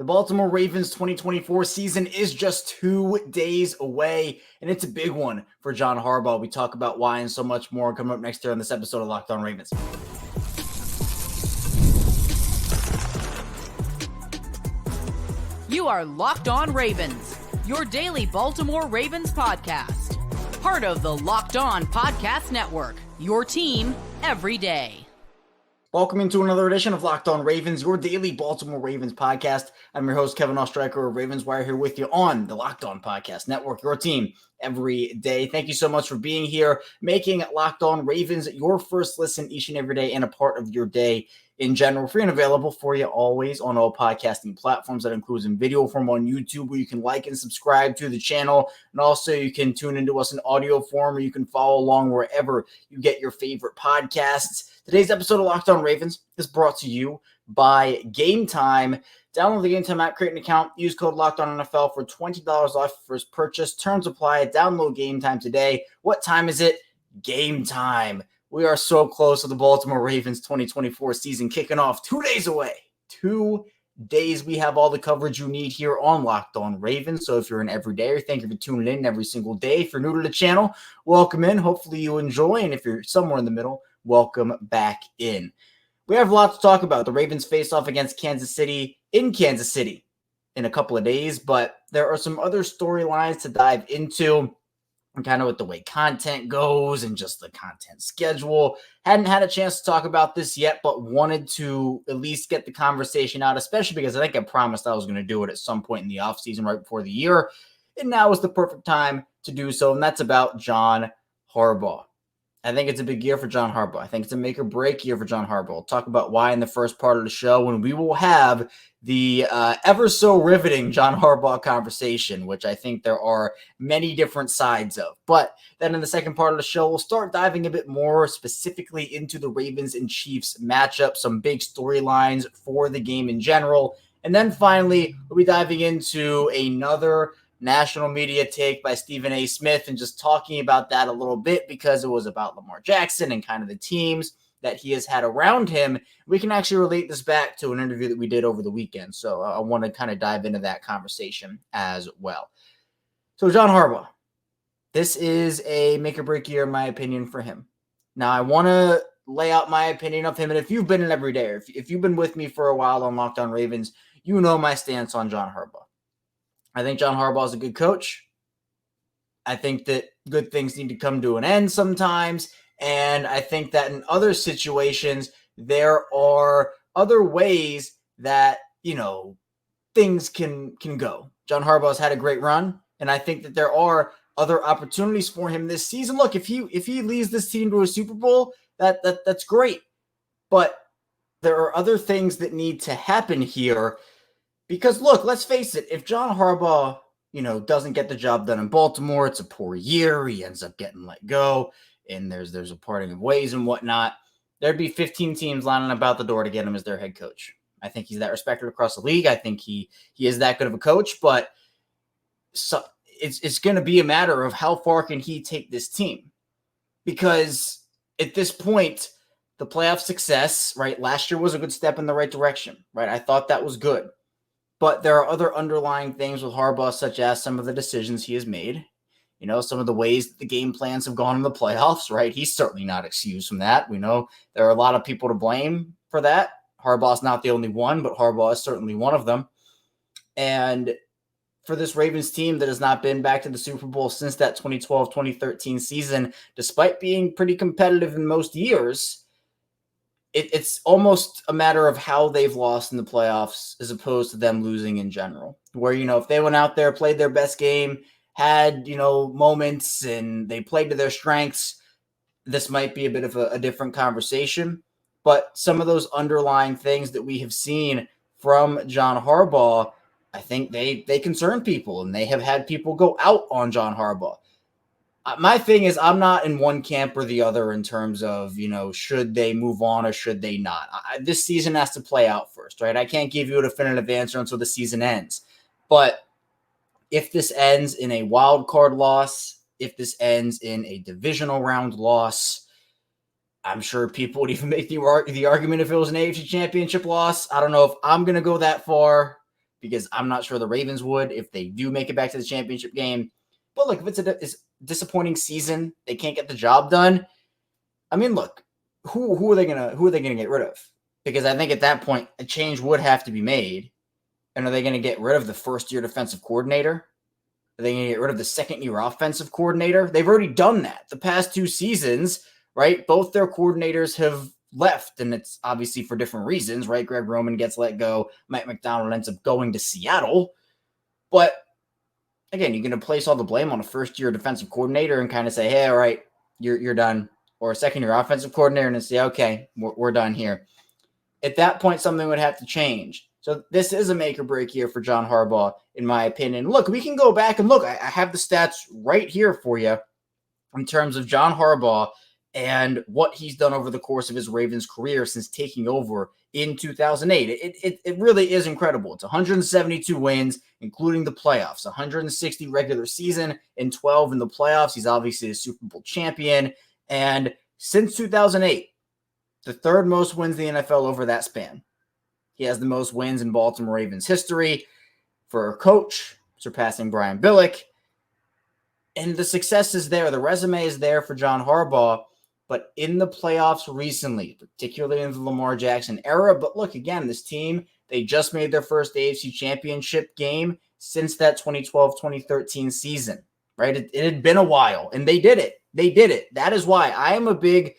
The Baltimore Ravens 2024 season is just 2 days away, and it's a big one for John Harbaugh. We talk about why and so much more coming up next year on this episode of Locked On Ravens. You are Locked On Ravens, your daily Baltimore Ravens podcast. Part of the Locked On Podcast Network, your team every day. Welcome into another edition of Locked On Ravens, your daily Baltimore Ravens podcast. I'm your host, Kevin Ostreicher of Ravens Wire, here with you on the Locked On Podcast Network, your team every day. Thank you so much for being here, making Locked On Ravens your first listen each and every day and a part of your day in general. Free and available for you always on all podcasting platforms. That includes in video form on YouTube, where you can like and subscribe to the channel. And also you can tune into us in audio form, or you can follow along wherever you get your favorite podcasts. Today's episode of Locked On Ravens is brought to you by Gametime. Download the Gametime app, create an account, use code LOCKEDONNFL for $20 off your first purchase. Terms apply. Download Gametime today. What time is it? Game time. We are so close to the Baltimore Ravens 2024 season kicking off 2 days away. 2 days. We have all the coverage you need here on Locked On Ravens. So if you're an everydayer, thank you for tuning in every single day. If you're new to the channel, welcome in. Hopefully you enjoy. And if you're somewhere in the middle, welcome back in. We have a lot to talk about. The Ravens face off against Kansas City in Kansas City in a couple of days, but there are some other storylines to dive into, and kind of with the way content goes and just the content schedule. Hadn't had a chance to talk about this yet, but wanted to at least get the conversation out, especially because I think I promised I was going to do it at some point in the offseason right before the year, and now is the perfect time to do so, and that's about John Harbaugh. I think it's a big year for John Harbaugh. I think it's a make or break year for John Harbaugh. We'll talk about why in the first part of the show, when we will have the ever so riveting John Harbaugh conversation, which I think there are many different sides of. But then in the second part of the show, we'll start diving a bit more specifically into the Ravens and Chiefs matchup, some big storylines for the game in general. And then finally, we'll be diving into another national media take by Stephen A. Smith and just talking about that a little bit, because it was about Lamar Jackson and kind of the teams that he has had around him. We can actually relate this back to an interview that we did over the weekend. So I want to kind of dive into that conversation as well. So John Harbaugh, this is a make or break year, in my opinion, for him. Now I want to lay out my opinion of him. And if you've been an everyday, if you've been with me for a while on Locked On Ravens, you know my stance on John Harbaugh. I think John Harbaugh is a good coach. I think that good things need to come to an end sometimes. And I think that in other situations, there are other ways that, things can go. John Harbaugh has had a great run, and I think that there are other opportunities for him this season. Look, if he leads this team to a Super Bowl, that's great. But there are other things that need to happen here. Because, look, let's face it, if John Harbaugh, doesn't get the job done in Baltimore, it's a poor year, he ends up getting let go, and there's a parting of ways and whatnot, there'd be 15 teams lining about the door to get him as their head coach. I think he's that respected across the league. I think he is that good of a coach, but it's going to be a matter of how far can he take this team. Because at this point, the playoff success, right, last year was a good step in the right direction, right? I thought that was good. But there are other underlying things with Harbaugh, such as some of the decisions he has made, some of the ways that the game plans have gone in the playoffs, right? He's certainly not excused from that. We know there are a lot of people to blame for that. Harbaugh's not the only one, but Harbaugh is certainly one of them. And for this Ravens team that has not been back to the Super Bowl since that 2012-2013 season, despite being pretty competitive in most years, it's almost a matter of how they've lost in the playoffs as opposed to them losing in general. Where, if they went out there, played their best game, had, moments, and they played to their strengths, this might be a bit of a different conversation. But some of those underlying things that we have seen from John Harbaugh, I think they concern people, and they have had people go out on John Harbaugh. My thing is, I'm not in one camp or the other in terms of, should they move on or should they not. This season has to play out first, right? I can't give you a definitive answer until the season ends. But if this ends in a wild card loss, if this ends in a divisional round loss, I'm sure people would even make the argument if it was an AFC championship loss. I don't know if I'm going to go that far, because I'm not sure the Ravens would if they do make it back to the championship game. But look, if it's a disappointing season, they can't get the job done. I mean, look, who are they gonna get rid of? Because I think at that point a change would have to be made. And are they going to get rid of the first-year defensive coordinator? Are they going to get rid of the second-year offensive coordinator? They've already done that. The past 2 seasons, right? Both their coordinators have left, and it's obviously for different reasons, right? Greg Roman gets let go. Mike McDonald ends up going to Seattle. But again, you're going to place all the blame on a first-year defensive coordinator and kind of say, hey, all right, you're done. Or a second-year offensive coordinator and say, okay, we're done here. At that point, something would have to change. So this is a make or break year for John Harbaugh, in my opinion. Look, we can go back and look. I have the stats right here for you in terms of John Harbaugh and what he's done over the course of his Ravens career since taking over in 2008. It really is incredible. It's 172 wins, including the playoffs, 160 regular season and 12 in the playoffs. He's obviously a Super Bowl champion. And since 2008, the third most wins in the NFL over that span. He has the most wins in Baltimore Ravens history for a coach, surpassing Brian Billick. And the success is there. The resume is there for John Harbaugh. But in the playoffs recently, particularly in the Lamar Jackson era, but look, again, this team, they just made their first AFC championship game since that 2012-2013 season, right? It had been a while, and they did it. They did it. That is why I'm a big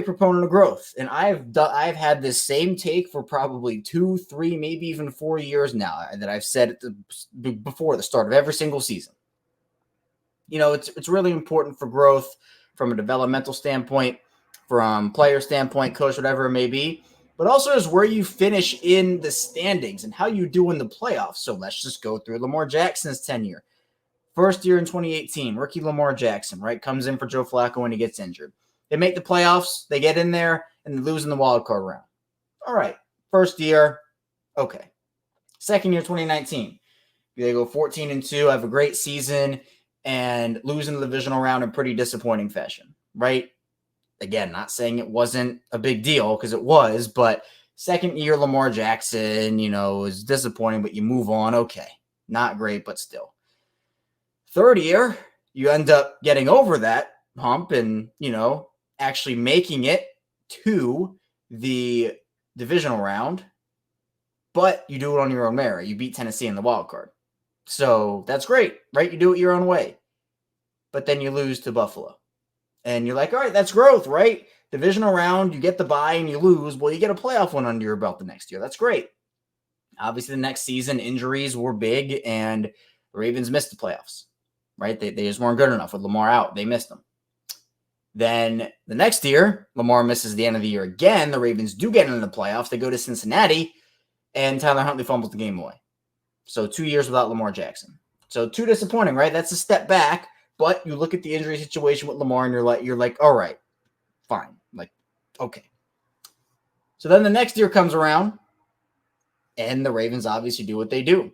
proponent of growth, and I've had this same take for probably 2, 3, maybe even 4 years now that I've said before the start of every single season. You know, it's really important for growth from a developmental standpoint, from player standpoint, coach, whatever it may be, but also is where you finish in the standings and how you do in the playoffs. So let's just go through Lamar Jackson's tenure. First year in 2018, rookie Lamar Jackson, right, comes in for Joe Flacco when he gets injured. They make the playoffs, they get in there, and they lose in the wild card round. All right, first year, okay. Second year, 2019, they go 14-2, have a great season, and lose in the divisional round in pretty disappointing fashion, right? Again, not saying it wasn't a big deal, because it was, but second year Lamar Jackson, you know, is disappointing, but you move on. Okay, not great, but still. Third year, you end up getting over that hump and, you know, actually making it to the divisional round, but you do it on your own merit. You beat Tennessee in the wild card. So that's great, right? You do it your own way. But then you lose to Buffalo. And you're like, all right, that's growth, right? Divisional round, you get the bye and you lose. Well, you get a playoff one under your belt the next year. That's great. Obviously, the next season, injuries were big, and the Ravens missed the playoffs, right? They just weren't good enough with Lamar out. They missed them. Then the next year, Lamar misses the end of the year again. The Ravens do get into the playoffs. They go to Cincinnati, and Tyler Huntley fumbles the game away. So 2 years without Lamar Jackson. So too disappointing, right? That's a step back. But you look at the injury situation with Lamar, and you're like, all right, fine. Like, okay. So then the next year comes around, and the Ravens obviously do what they do.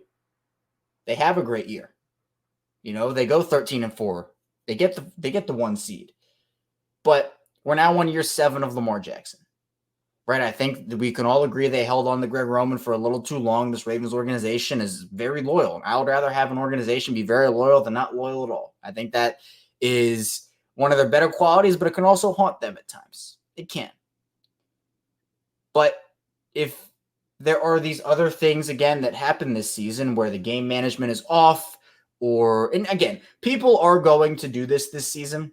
They have a great year. You know, they go 13-4. They get the 1 seed. But we're now on year 7 of Lamar Jackson, right? I think that we can all agree they held on to Greg Roman for a little too long. This Ravens organization is very loyal. I would rather have an organization be very loyal than not loyal at all. I think that is one of their better qualities, but it can also haunt them at times. It can. But if there are these other things, again, that happen this season where the game management is off, and again, people are going to do this season,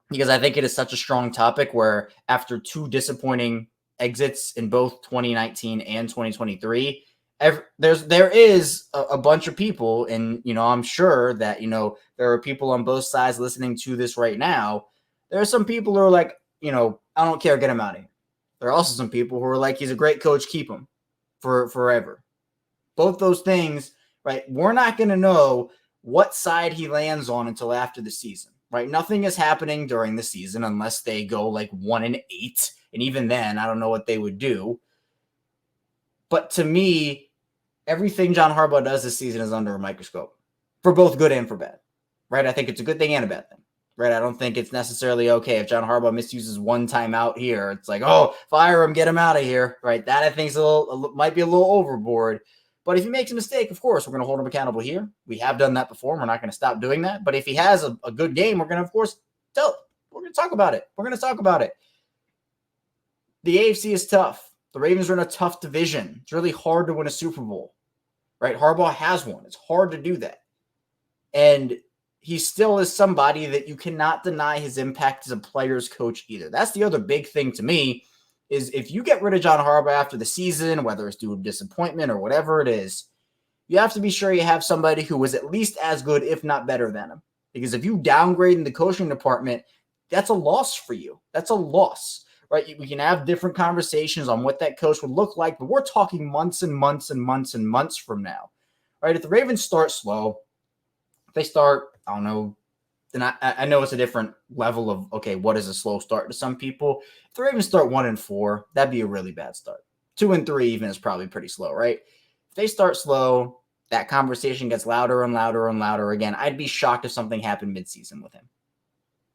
because I think it is such a strong topic where after 2 disappointing exits in both 2019 and 2023, there is a bunch of people, and, you know, I'm sure that, you know, there are people on both sides listening to this right now. There are some people who are like, you know, I don't care, get him out of here. There are also some people who are like, he's a great coach, keep him for forever. Both those things, right? We're not going to know what side he lands on until after the season. Right, nothing is happening during the season unless they go like 1-8, and even then, I don't know what they would do. But to me, everything John Harbaugh does this season is under a microscope, for both good and for bad. Right, I think it's a good thing and a bad thing. Right, I don't think it's necessarily okay if John Harbaugh misuses one timeout here. It's like, oh, fire him, get him out of here. Right, that I think is might be a little overboard. But if he makes a mistake, of course, we're going to hold him accountable here. We have done that before. And we're not going to stop doing that. But if he has a good game, we're going to, of course, we're going to talk about it. We're going to talk about it. The AFC is tough. The Ravens are in a tough division. It's really hard to win a Super Bowl, right? Harbaugh has one. It's hard to do that. And he still is somebody that you cannot deny his impact as a player's coach either. That's the other big thing to me is if you get rid of John Harbaugh after the season, whether it's due to disappointment or whatever it is, you have to be sure you have somebody who was at least as good, if not better than him. Because if you downgrade in the coaching department, that's a loss for you. That's a loss, right? We can have different conversations on what that coach would look like, but we're talking months and months and months and months from now, right? If the Ravens start slow, if they start, I don't know, then I know it's a different level of, okay, what is a slow start to some people? If the Ravens start 1-4, that'd be a really bad start. 2-3 even is probably pretty slow, right? If they start slow, that conversation gets louder and louder and louder again. I'd be shocked if something happened midseason with him.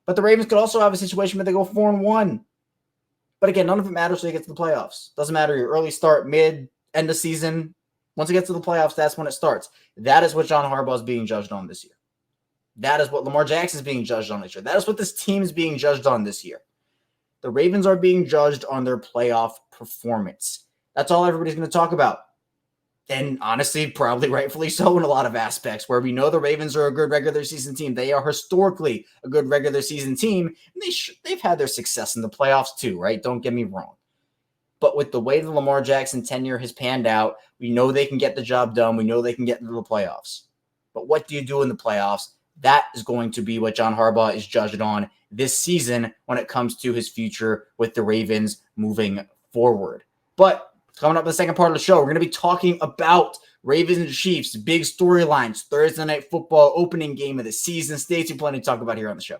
But the Ravens could also have a situation where they go 4-1. But again, none of it matters till you get to the playoffs. Doesn't matter your early start, mid, end of season. Once it gets to the playoffs, that's when it starts. That is what John Harbaugh is being judged on this year. That is what Lamar Jackson is being judged on this year. That is what this team is being judged on this year. The Ravens are being judged on their playoff performance. That's all everybody's going to talk about. And honestly, probably rightfully so in a lot of aspects, where we know the Ravens are a good regular season team. They are historically a good regular season team. And they've had their success in the playoffs too, right? Don't get me wrong. But with the way the Lamar Jackson tenure has panned out, we know they can get the job done. We know they can get into the playoffs. But what do you do in the playoffs? That is going to be what John Harbaugh is judged on this season when it comes to his future with the Ravens moving forward. But coming up in the second part of the show, we're going to be talking about Ravens and Chiefs, big storylines, Thursday Night Football, opening game of the season. Stay tuned, plenty to talk about here on the show.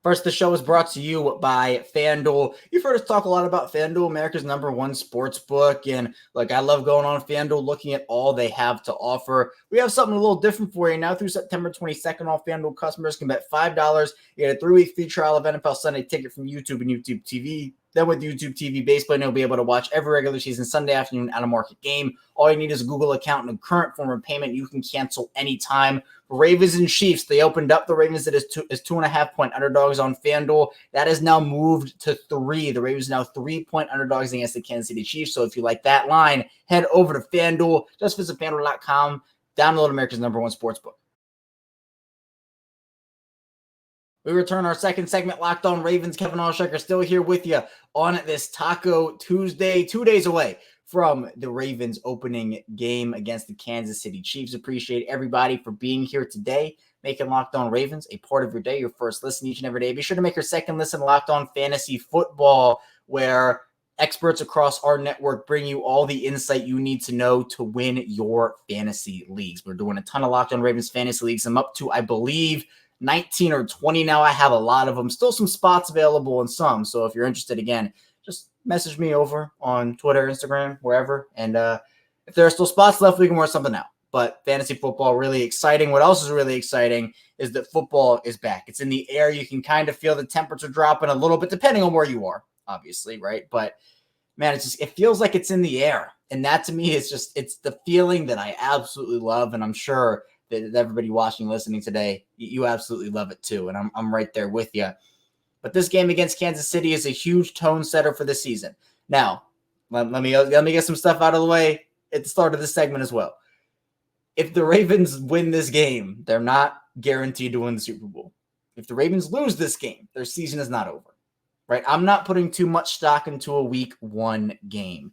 First, the show is brought to you by FanDuel. You've heard us talk a lot about FanDuel, America's #1 sports book. And look, I love going on FanDuel, looking at all they have to offer. We have something a little different for you now. Through September 22nd, all FanDuel customers can bet $5. You get a 3-week free trial of NFL Sunday Ticket from YouTube and YouTube TV. Then with YouTube TV Baseball, you'll be able to watch every regular season Sunday afternoon out-of-market game. All you need is a Google account and a current form of payment. You can cancel anytime. Ravens and Chiefs, they opened up the Ravens that is 2.5-point underdogs on FanDuel. That has now moved to 3. The Ravens are now 3-point underdogs against the Kansas City Chiefs. So if you like that line, head over to FanDuel. Just visit FanDuel.com. Download America's #1 sportsbook. We return our second segment, Locked On Ravens. Kevin Allstreicher still here with you on this Taco Tuesday, 2 days away from the Ravens opening game against the Kansas City Chiefs. Appreciate everybody for being here today, making Locked On Ravens a part of your day, your first listen each and every day. Be sure to make your second listen Locked On Fantasy Football, where experts across our network bring you all the insight you need to know to win your fantasy leagues. We're doing a ton of Locked On Ravens fantasy leagues. I'm up to, I believe, 19 or 20 now. I have a lot of them. Still some spots available in some. So if you're interested, again, just message me over on Twitter, Instagram, wherever. And if there are still spots left, we can work something out. But fantasy football, really exciting. What else is really exciting is that football is back. It's in the air. You can kind of feel the temperature dropping a little bit, depending on where you are, obviously, right? But man, it feels like it's in the air. And that to me is it's the feeling that I absolutely love. And I'm sure that everybody watching, listening today, you absolutely love it too. And I'm right there with you. But this game against Kansas City is a huge tone setter for the season. Now, let me get some stuff out of the way at the start of this segment as well. If the Ravens win this game, they're not guaranteed to win the Super Bowl. If the Ravens lose this game, their season is not over, right? I'm not putting too much stock into a week 1 game.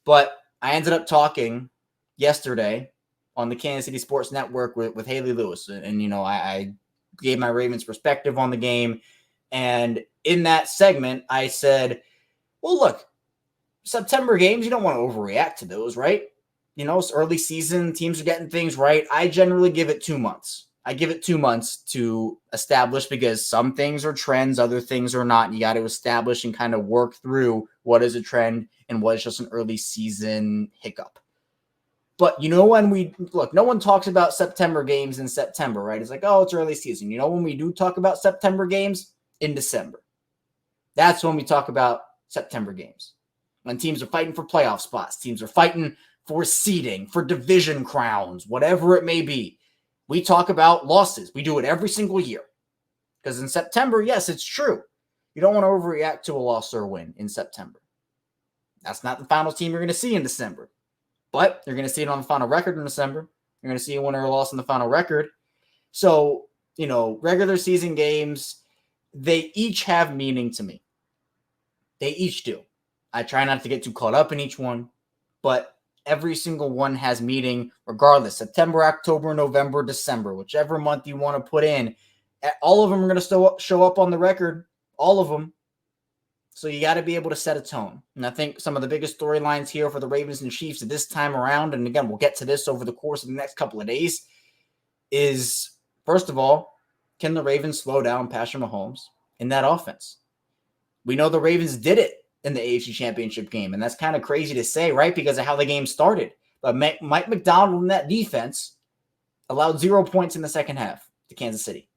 But I ended up talking yesterday on the Kansas City Sports Network with Haley Lewis. And, you know, I gave my Ravens perspective on the game. And in that segment, I said, well, look, September games, you don't want to overreact to those, right? You know, it's early season. Teams are getting things right. I generally give it 2 months. I give it 2 months to establish, because some things are trends, other things are not. You got to establish and kind of work through what is a trend and what is just an early season hiccup. But you know, when no one talks about September games in September, right? It's like, oh, it's early season. You know, when we do talk about September games? In December. That's when we talk about September games. when teams are fighting for playoff spots, teams are fighting for seeding, for division crowns, whatever it may be. We talk about losses. We do it every single year. Because in September, yes, it's true. You don't want to overreact to a loss or a win in September. That's not the final team you're going to see in December. But you're going to see it on the final record in December. You're going to see a winner or loss in the final record. So, regular season games, they each have meaning to me. They each do. I try not to get too caught up in each one, but every single one has meaning regardless. September, October, November, December, whichever month you want to put in, all of them are going to show up on the record, all of them. So you got to be able to set a tone. And I think some of the biggest storylines here for the Ravens and Chiefs at this time around, and again, we'll get to this over the course of the next couple of days, is, first of all, can the Ravens slow down Patrick Mahomes in that offense? We know the Ravens did it in the AFC Championship game, and that's kind of crazy to say, right, because of how the game started. But Mike McDonald in that defense allowed 0 points in the second half to Kansas City.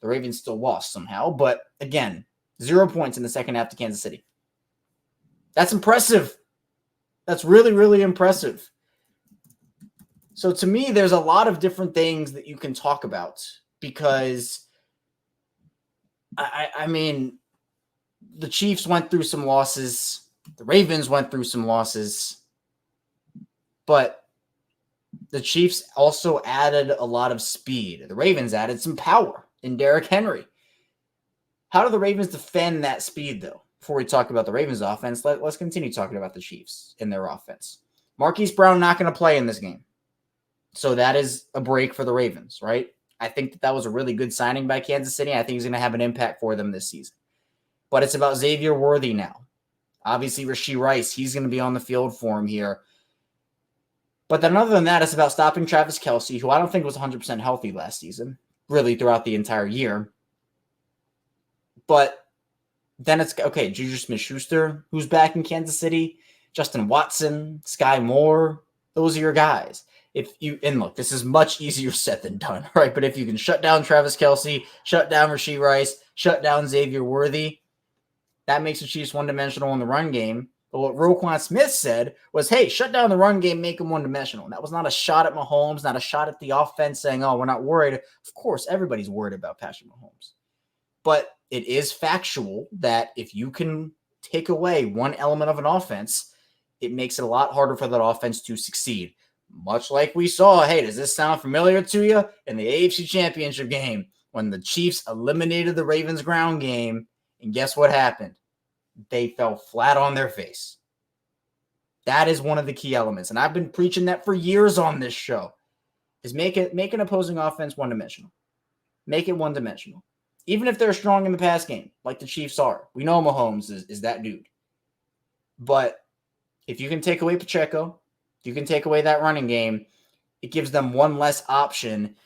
The Ravens still lost somehow, but again, 0 points in the second half to Kansas City. That's impressive. That's really, really impressive. So to me, there's a lot of different things that you can talk about because, I mean, the Chiefs went through some losses. The Ravens went through some losses. But the Chiefs also added a lot of speed. The Ravens added some power in Derrick Henry. How do the Ravens defend that speed, though? Before we talk about the Ravens offense, let's continue talking about the Chiefs and their offense. Marquise Brown not going to play in this game. So that is a break for the Ravens, right? I think that was a really good signing by Kansas City. I think he's going to have an impact for them this season. But it's about Xavier Worthy now. Obviously, Rashee Rice, he's going to be on the field for him here. But then other than that, it's about stopping Travis Kelce, who I don't think was 100% healthy last season, really throughout the entire year. But then it's, okay, Juju Smith-Schuster, who's back in Kansas City, Justin Watson, Sky Moore, those are your guys. And look, this is much easier said than done, right? But if you can shut down Travis Kelce, shut down Rashee Rice, shut down Xavier Worthy, that makes the Chiefs one-dimensional in the run game. But what Roquan Smith said was, hey, shut down the run game, make them one-dimensional. And that was not a shot at Mahomes, not a shot at the offense saying, oh, we're not worried. Of course, everybody's worried about Patrick Mahomes. But it is factual that if you can take away one element of an offense, it makes it a lot harder for that offense to succeed. Much like we saw, hey, does this sound familiar to you? In the AFC Championship game, when the Chiefs eliminated the Ravens ground game, and guess what happened? They fell flat on their face. That is one of the key elements, and I've been preaching that for years on this show, is make an opposing offense one-dimensional. Make it one-dimensional. Even if they're strong in the pass game, like the Chiefs are. We know Mahomes is that dude. But if you can take away Pacheco, you can take away that running game, it gives them one less option,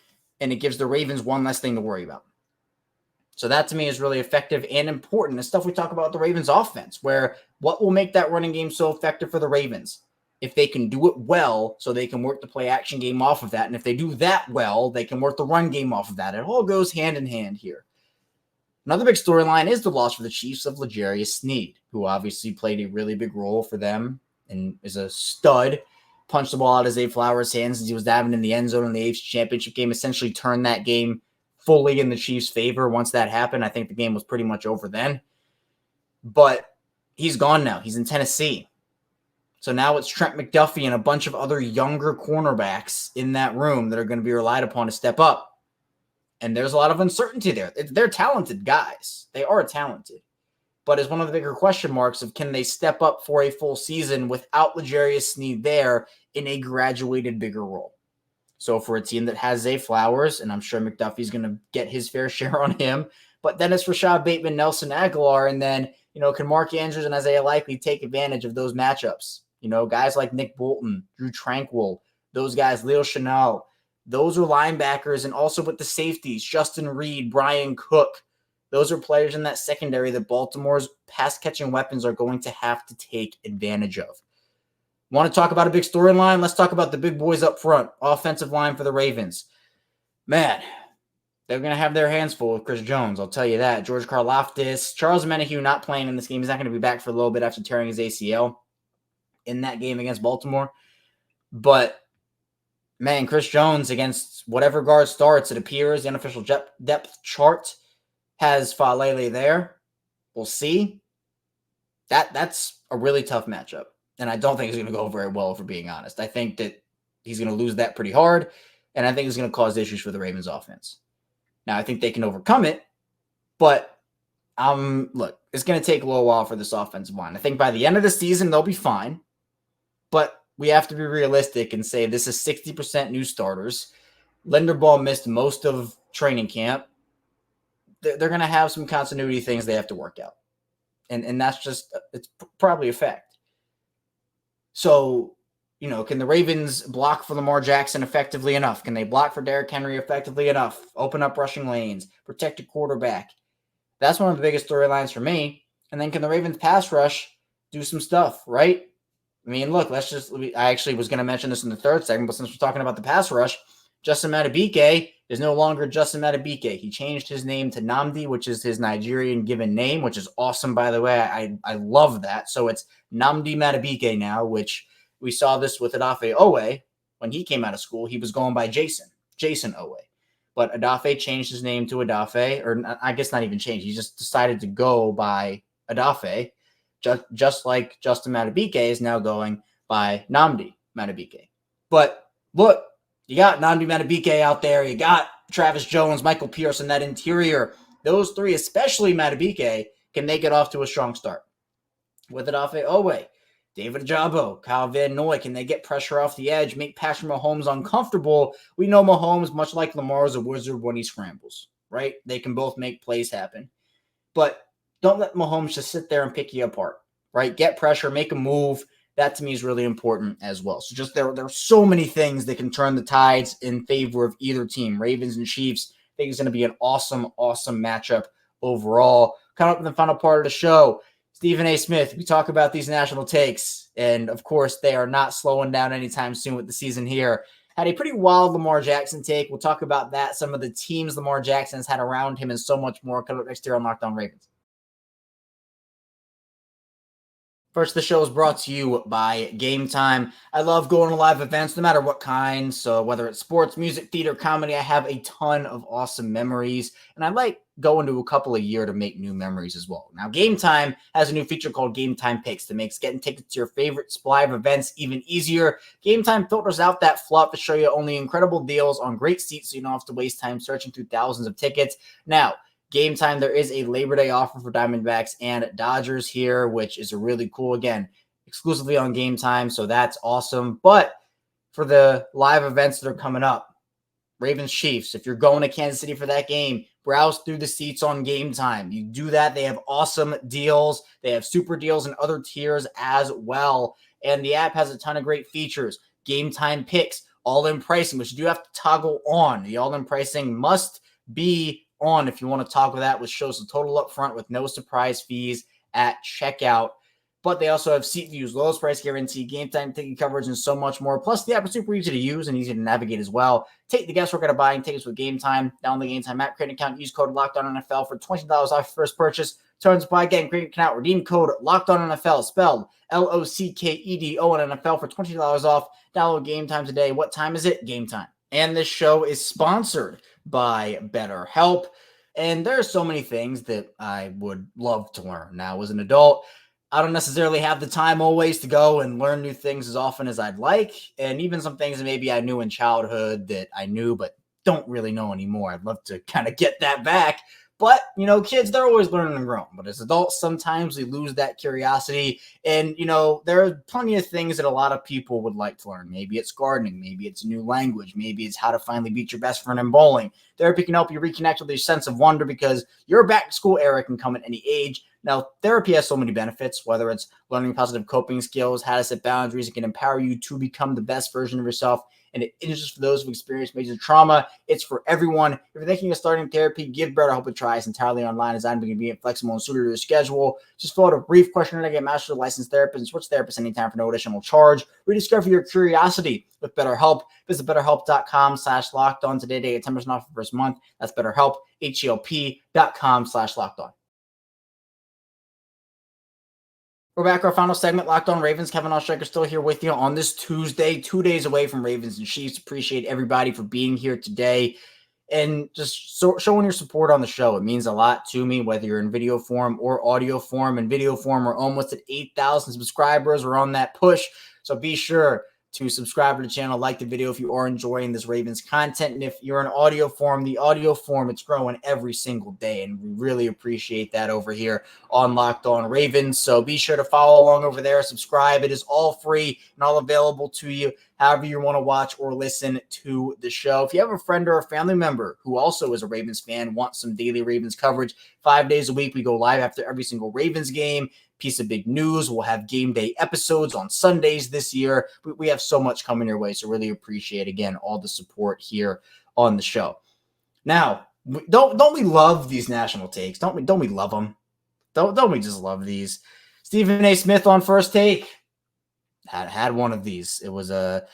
and it gives the Ravens one less thing to worry about. So that, to me, is really effective and important. The stuff we talk about the Ravens offense, where what will make that running game so effective for the Ravens? If they can do it well, so they can work the play action game off of that. And if they do that well, they can work the run game off of that. It all goes hand in hand here. Another big storyline is the loss for the Chiefs of L'Jarius Sneed, who obviously played a really big role for them and is a stud. Punched the ball out of Zay Flowers' hands as he was diving in the end zone in the AFC Championship game, essentially turned that game fully in the Chiefs' favor. Once that happened, I think the game was pretty much over then. But he's gone now. He's in Tennessee. So now it's Trent McDuffie and a bunch of other younger cornerbacks in that room that are going to be relied upon to step up. And there's a lot of uncertainty there. They're talented guys. They are talented. But it's one of the bigger question marks of can they step up for a full season without L'Jarius Sneed there in a graduated bigger role. So for a team that has Zay Flowers, and I'm sure McDuffie's going to get his fair share on him, but then it's Rashad Bateman, Nelson Aguilar, and then, can Mark Andrews and Isaiah Likely take advantage of those matchups? Guys like Nick Bolton, Drew Tranquil, those guys, Leo Chenal, those are linebackers, and also with the safeties, Justin Reed, Brian Cook. Those are players in that secondary that Baltimore's pass-catching weapons are going to have to take advantage of. Want to talk about a big storyline? Let's talk about the big boys up front. Offensive line for the Ravens. Man, they're going to have their hands full with Chris Jones. I'll tell you that. George Karlaftis, Charles Menahue not playing in this game. He's not going to be back for a little bit after tearing his ACL. in that game against Baltimore. But, man, Chris Jones against whatever guard starts, it appears the unofficial depth chart has Falele there. We'll see. That's a really tough matchup. And I don't think it's going to go very well, if we're being honest. I think that he's going to lose that pretty hard, and I think it's going to cause issues for the Ravens offense. Now, I think they can overcome it, but look, it's going to take a little while for this offensive line. I think by the end of the season, they'll be fine, but we have to be realistic and say this is 60% new starters. Linderbaugh missed most of training camp. They're going to have some continuity things they have to work out. And that's just, it's probably a fact. So, can the Ravens block for Lamar Jackson effectively enough? Can they block for Derrick Henry effectively enough? Open up rushing lanes, protect a quarterback. That's one of the biggest storylines for me. And then can the Ravens pass rush do some stuff, right? I mean, look, I actually was going to mention this in the third segment, but since we're talking about the pass rush, Justin Madubuike is no longer Justin Madubuike. He changed his name to Nnamdi, which is his Nigerian given name, which is awesome, by the way. I love that. So it's Nnamdi Madubuike now, which we saw this with Odafe Owe. When he came out of school, he was going by Jason Owe. But Odafe changed his name to Odafe, or I guess not even changed. He just decided to go by Odafe, just like Justin Madubuike is now going by Nnamdi Madubuike. But look, you got Nnamdi Madubuike out there. You got Travis Jones, Michael Pierce in that interior. Those three, especially Madubuike, can make it off to a strong start. With Odafe Owe, David Ajabo, Kyle Van Noy, can they get pressure off the edge, make Patrick Mahomes uncomfortable? We know Mahomes, much like Lamar, is a wizard when he scrambles, right? They can both make plays happen. But don't let Mahomes just sit there and pick you apart, right? Get pressure, make a move. That to me is really important as well. So just there are so many things that can turn the tides in favor of either team. Ravens and Chiefs, I think it's going to be an awesome, awesome matchup overall. Coming up in the final part of the show, Stephen A. Smith, we talk about these national takes, and of course they are not slowing down anytime soon with the season here. Had a pretty wild Lamar Jackson take. We'll talk about that, some of the teams Lamar Jackson has had around him, and so much more coming up next year on Locked On Ravens. First, the show is brought to you by Gametime. I love going to live events, no matter what kind. So whether it's sports, music, theater, comedy, I have a ton of awesome memories. And I like going to a couple a year to make new memories as well. Now, Gametime has a new feature called Gametime Picks that makes getting tickets to your favorite live events even easier. Gametime filters out that fluff to show you only incredible deals on great seats so you don't have to waste time searching through thousands of tickets. Now, Gametime, there is a Labor Day offer for Diamondbacks and Dodgers here, which is a really cool, again, exclusively on Gametime, so that's awesome. But for the live events that are coming up, Ravens Chiefs, if you're going to Kansas City for that game, browse through the seats on Gametime. You do that, they have awesome deals. They have super deals and other tiers as well. And the app has a ton of great features. Gametime Picks, all-in pricing, which you do have to toggle on. The all-in pricing must be on if you want to toggle that, which shows the total up front with no surprise fees at checkout. But they also have seat views, lowest price guarantee, game time ticket coverage, and so much more. Plus, the app is super easy to use and easy to navigate as well. Take the guesswork out of buying tickets with Gametime. Download the Gametime app, create an account, use code LOCKEDONNFL for $20 off your first purchase. Terms apply again, create an account, redeem code LOCKEDONNFL, spelled LOCKEDONNFL for $20 off. Download Gametime today. What time is it? Gametime. And this show is sponsored by BetterHelp. And there are so many things that I would love to learn. Now, as an adult, I don't necessarily have the time always to go and learn new things as often as I'd like. And even some things that maybe I knew in childhood that I knew but don't really know anymore. I'd love to kind of get that back. But, kids, they're always learning and growing. But as adults, sometimes we lose that curiosity. And, there are plenty of things that a lot of people would like to learn. Maybe it's gardening. Maybe it's a new language. Maybe it's how to finally beat your best friend in bowling. Therapy can help you reconnect with your sense of wonder because your back-to-school era can come at any age. Now, therapy has so many benefits, whether it's learning positive coping skills, how to set boundaries. It can empower you to become the best version of yourself. And it isn't just for those who've experienced major trauma. It's for everyone. If you're thinking of starting therapy, give BetterHelp a try. It's entirely online, designed to be convenient, flexible, and suited to your schedule. Just fill out a brief questionnaire to get matched with a licensed therapist and switch therapists anytime for no additional charge. Rediscover your curiosity with BetterHelp. Visit BetterHelp.com/lockedon today to get 10% off the first month. That's BetterHelp, HELP.com/lockedon. We're back. Our final segment, Locked On Ravens. Kevin Oestreicher still here with you on this Tuesday, 2 days away from Ravens and Chiefs. Appreciate everybody for being here today and just showing your support on the show. It means a lot to me, whether you're in video form or audio form. In video form, we're almost at 8,000 subscribers. We're on that push. So be sure to subscribe to the channel, like the video if you are enjoying this Ravens content. And if you're in audio form, the audio form, it's growing every single day. And we really appreciate that over here on Locked On Ravens. So be sure to follow along over there, subscribe. It is all free and all available to you however you want to watch or listen to the show. If you have a friend or a family member who also is a Ravens fan, wants some daily Ravens coverage, 5 days a week, we go live after every single Ravens game. Piece of big news. We'll have game day episodes on Sundays this year. We have so much coming your way. So really appreciate, again, all the support here on the show. Now, don't we love these national takes? Don't we love them? Don't we just love these? Stephen A. Smith on First Take had one of these. It was a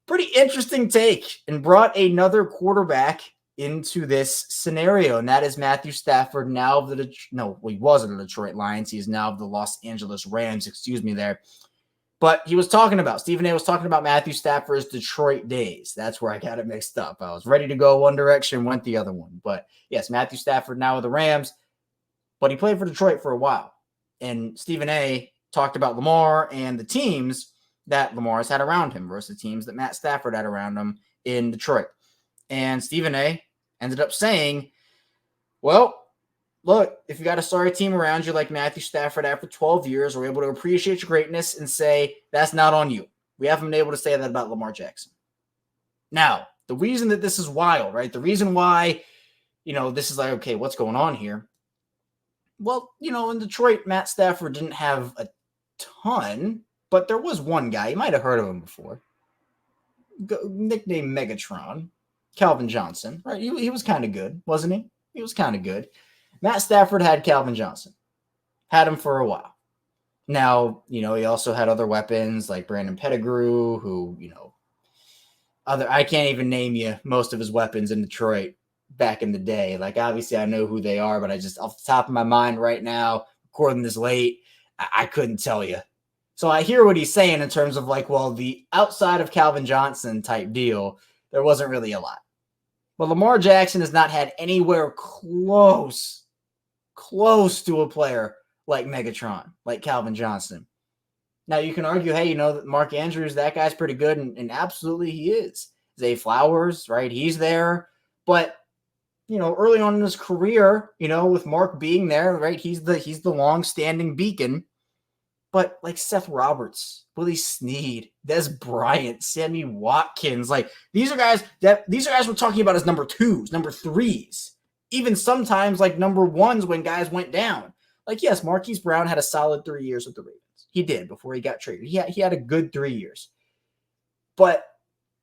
pretty interesting take and brought another quarterback into this scenario, and that is Matthew Stafford, now of he wasn't the Detroit Lions. He is now of the Los Angeles Rams, But Stephen A. was talking about Matthew Stafford's Detroit days. That's where I got it mixed up. I was ready to go one direction, went the other one. But yes, Matthew Stafford now with the Rams, but he played for Detroit for a while. And Stephen A. talked about Lamar and the teams that Lamar has had around him versus the teams that Matt Stafford had around him in Detroit. And Stephen A. ended up saying, well, look, if you got a sorry team around you like Matthew Stafford after 12 years, we're able to appreciate your greatness and say, that's not on you. We haven't been able to say that about Lamar Jackson. Now, the reason that this is wild, right? The reason why, this is like, okay, what's going on here? Well, in Detroit, Matt Stafford didn't have a ton, but there was one guy. You might have heard of him before. Nicknamed Megatron. Calvin Johnson, right? He was kind of good, wasn't he? He was kind of good. Matt Stafford had Calvin Johnson. Had him for a while. Now, he also had other weapons like Brandon Pettigrew, who, I can't even name you most of his weapons in Detroit back in the day. Like, obviously, I know who they are, but I just, off the top of my mind right now, recording this late, I couldn't tell you. So I hear what he's saying in terms of like, well, the outside of Calvin Johnson type deal, there wasn't really a lot. But Lamar Jackson has not had anywhere close to a player like Megatron, like Calvin Johnson. Now, you can argue, hey, that Mark Andrews, that guy's pretty good, and absolutely he is. Zay Flowers, right? He's there. But, early on in his career, with Mark being there, right, he's the long-standing beacon. But like Seth Roberts, Willie Snead, Des Bryant, Sammy Watkins, like these are guys we're talking about as number 2s, number 3s, even sometimes like number 1s when guys went down. Like, yes, Marquise Brown had a solid 3 years with the Ravens. He did before he got traded. He had a good 3 years. But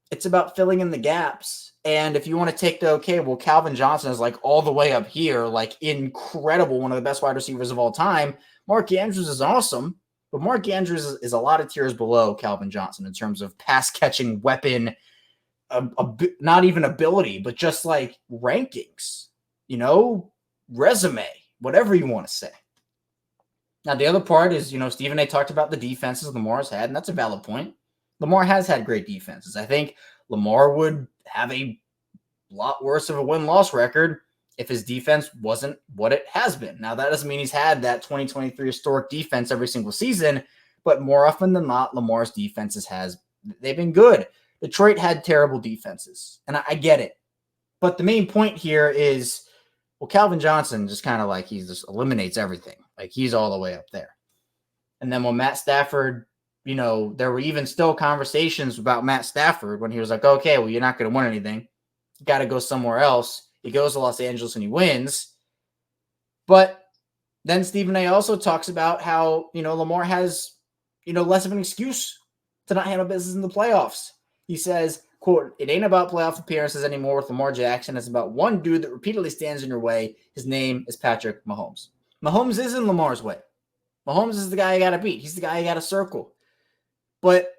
it's about filling in the gaps. And if you want to take Calvin Johnson is like all the way up here, like incredible, one of the best wide receivers of all time. Mark Andrews is awesome. But Mark Andrews is a lot of tiers below Calvin Johnson in terms of pass-catching weapon, not even ability, but just like rankings, resume, whatever you want to say. Now, the other part is, Stephen A. talked about the defenses Lamar's had, and that's a valid point. Lamar has had great defenses. I think Lamar would have a lot worse of a win-loss record if his defense wasn't what it has been. Now, that doesn't mean he's had that 2023 historic defense every single season, but more often than not, Lamar's defenses they've been good. Detroit had terrible defenses, and I get it. But the main point here is, well, Calvin Johnson just kind of like he just eliminates everything. Like he's all the way up there. And then when Matt Stafford, there were even still conversations about Matt Stafford when he was like, okay, well, you're not going to win anything. You got to go somewhere else. He goes to Los Angeles and he wins. But then Stephen A. also talks about how, Lamar has, less of an excuse to not handle business in the playoffs. He says, quote, it ain't about playoff appearances anymore with Lamar Jackson. It's about one dude that repeatedly stands in your way. His name is Patrick Mahomes. Mahomes is in Lamar's way. Mahomes is the guy you got to beat. He's the guy you got to circle. But,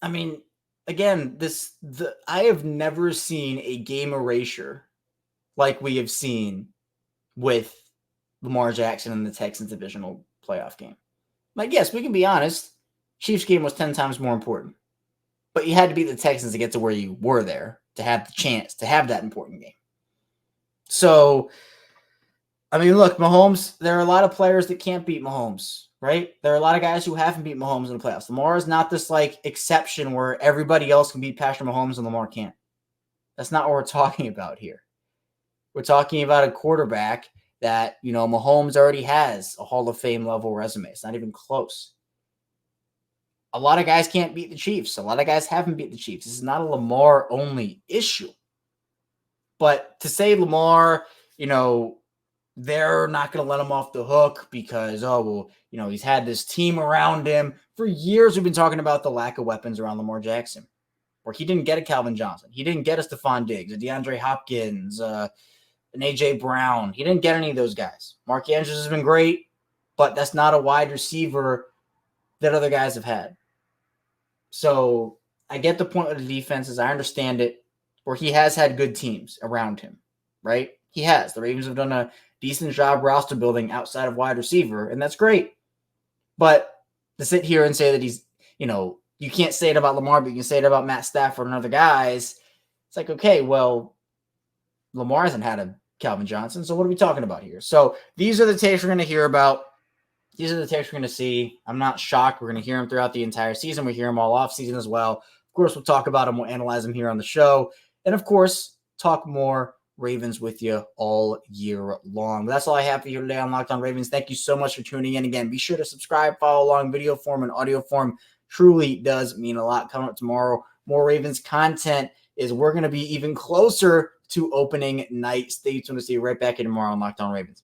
I mean, again, I have never seen a game erasure like we have seen with Lamar Jackson in the Texans divisional playoff game. Like, yes, we can be honest. Chiefs game was 10 times more important. But you had to beat the Texans to get to where you were there, to have the chance to have that important game. So, I mean, look, Mahomes, there are a lot of players that can't beat Mahomes, right? There are a lot of guys who haven't beat Mahomes in the playoffs. Lamar is not this like exception where everybody else can beat Patrick Mahomes and Lamar can't. That's not what we're talking about here. We're talking about a quarterback that, Mahomes already has a Hall of Fame level resume. It's not even close. A lot of guys can't beat the Chiefs. A lot of guys haven't beat the Chiefs. This is not a Lamar only issue. But to say Lamar, they're not going to let him off the hook because, he's had this team around him. For years, we've been talking about the lack of weapons around Lamar Jackson, where he didn't get a Calvin Johnson. He didn't get a Stephon Diggs, a DeAndre Hopkins, an A.J. Brown. He didn't get any of those guys. Mark Andrews has been great, but that's not a wide receiver that other guys have had. So I get the point with the defenses. I understand it, where he has had good teams around him, right? He has. The Ravens have done a decent job roster building outside of wide receiver, and that's great. But to sit here and say that he's, you can't say it about Lamar, but you can say it about Matt Stafford and other guys. It's like, okay, well, Lamar hasn't had a Calvin Johnson, so what are we talking about here? So these are the takes we're going to hear about. These are the takes we're going to see. I'm not shocked. We're going to hear them throughout the entire season. We hear them all off season as well. Of course, we'll talk about them. We'll analyze them here on the show. And of course, talk more Ravens with you all year long. But that's all I have for you today on Locked On Ravens. Thank you so much for tuning in. Again, be sure to subscribe, follow along, video form and audio form. Truly does mean a lot. Coming up tomorrow, more Ravens content is we're going to be even closer to opening night. Stay tuned to see you right back here tomorrow on Locked On Ravens.